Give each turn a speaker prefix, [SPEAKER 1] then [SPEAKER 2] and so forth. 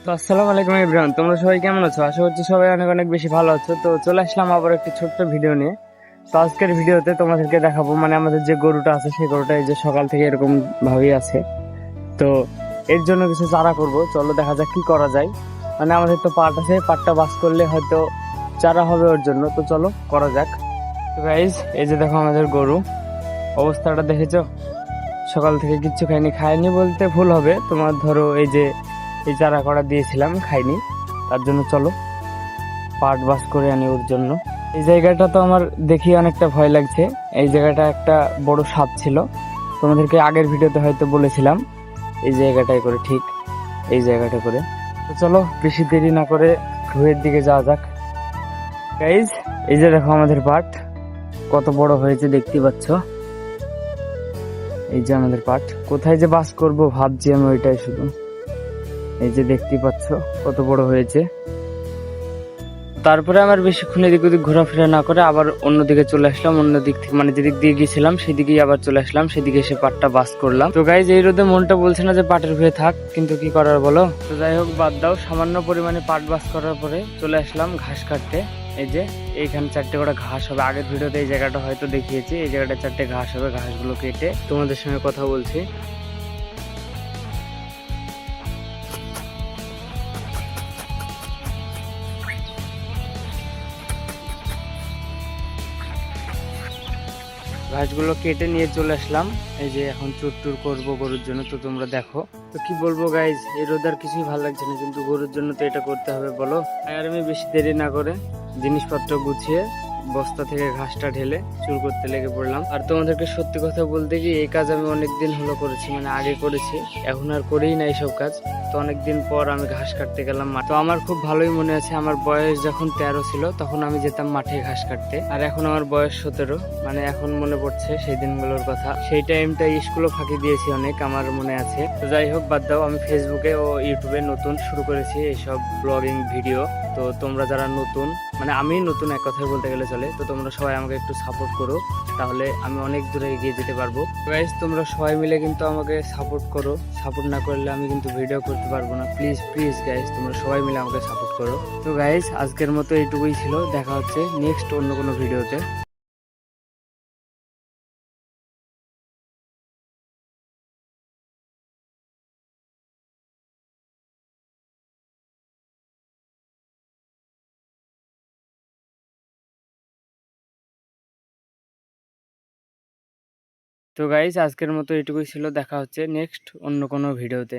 [SPEAKER 1] তো আসসালামু আলাইকুম ইব্রাহিম, তোমরা সবাই কেমন আছো? আশা করছি সবাই অনেক অনেক বেশি ভালো আছো। তো চলে আসলাম আবার একটি ছোট্ট ভিডিও নিয়ে। তো আজকের ভিডিওতে তোমাদেরকে দেখাবো, মানে আমাদের যে গরুটা আছে সেই গরুটা এই যে সকাল থেকে এরকম ভাবেই আছে। তো এর জন্য কিছু চারা করব, চলো দেখা যাক কি করা যায়। মানে আমাদের তো পাট আছে, পাটটা বাস করলে হয়তো চারা হবে ওর জন্য। তো চলো করা যাক। তো গাইজ, এই যে দেখো আমাদের গরু, অবস্থাটা দেখেছো? সকাল থেকে কিচ্ছু খাইনি। খাইনি বলতে ভুল হবে, তোমার ধরো এই যে এই চারা করা দিয়েছিলাম খাইনি, তার জন্য চলো পাট বাস করে আনি ওর জন্য। এই জায়গাটা তো আমার দেখি অনেকটা ভয় লাগছে। এই জায়গাটা একটা বড় সাপ ছিল, তোমাদেরকে আগের ভিডিওতে হয়তো বলেছিলাম। এই জায়গাটায় করে, ঠিক এই জায়গাটা করে। তো চলো বেশি দেরি না করে ঘুরের দিকে যাওয়া যাক। গাইজ, এই যে দেখো আমাদের পাট কত বড় হয়েছে দেখতে পাচ্ছ। এই যে আমাদের পাট, কোথায় যে বাস করব ভাবছি আমি ওইটাই শুধু। এই যে দেখতে পাচ্ছ কত বড় হয়েছে। তারপরে আমার বেশিক্ষণ এদিক ওদিক ঘোরাফেরা না করে আবার অন্যদিকে চলে আসলাম। অন্য দিক থেকে মানে যেদিক দিয়ে গিয়েছিলাম সেদিকেই আবার চলে আসলাম, সেদিকে এসে পাটটা বাস করলাম। তো গাইজ, এই রোদে মনটা বলছে না যে পাটের হয়ে থাক, কিন্তু কি করার বলো। তো যাই হোক, বাদ দাও। সামান্য পরিমাণে পাট বাস করার পরে চলে আসলাম ঘাস কাটতে। এই যে এইখানে 4টে করে ঘাস হবে। আগের ভিডিওতে এই জায়গাটা হয়তো দেখিয়েছি, এই জায়গাটা 4টে ঘাস হবে। ঘাসগুলো কেটে তোমাদের সঙ্গে কথা বলছি। ঘাসগুলো কেটে নিয়ে চলে আসলাম। এই যে এখন চুর টুর করবো গরুর জন্য। তো তোমরা দেখো। তো কি বলবো গাইজ, এই রোদ আর কিছুই ভালো লাগছে না, কিন্তু গরুর জন্য তো এটা করতে হবে বলো। আর আমি বেশি দেরি না করে জিনিসপত্র গুছিয়ে বস্তা থেকে ঘাসটা ঢেলে চুর করতে লেগে পড়লাম। আর তোমাদেরকে সত্যি কথা বলতে কি, এই কাজ আমি অনেকদিন হলো করেছি, মানে আগে করেছি, এখন আর করেই না এইসব কাজ। তো অনেকদিন পর আমি ঘাস কাটতে গেলাম। তো আমার খুব ভালোই মনে আছে, আমার বয়স যখন 13 ছিল তখন আমি যেতাম মাঠে ঘাস কাটতে। আর এখন আমার বয়স 17। মানে এখন মনে পড়ছে সেই দিনগুলোর কথা। সেই টাইমটা স্কুলও ফাঁকি দিয়েছি অনেক, আমার মনে আছে। তো যাই হোক, বাদ দাও। আমি ফেসবুকে ও ইউটিউবে নতুন শুরু করেছি এইসব ব্লগিং ভিডিও। তো তোমরা যারা নতুন, মানে আমি নতুন এক কথায় বলতে গেলে চলে, তো তোমরা সবাই আমাকে একটু সাপোর্ট করো, তাহলে আমি অনেক দূরে এগিয়ে যেতে পারবো। গাইস, তোমরা সবাই মিলে কিন্তু আমাকে সাপোর্ট করো। সাপোর্ট না করলে আমি কিন্তু ভিডিও করতে পারবো না। প্লিজ প্লিজ গাইস, তোমরা সবাই মিলে আমাকে সাপোর্ট করো। তো গাইস, আজকের মতো এইটুকুই ছিল। দেখা হচ্ছে নেক্সট অন্য কোনো ভিডিওতে। তো গাইস, আজকের মতো এইটুকুই ছিল। দেখা হচ্ছে নেক্সট অন্য কোনো ভিডিওতে।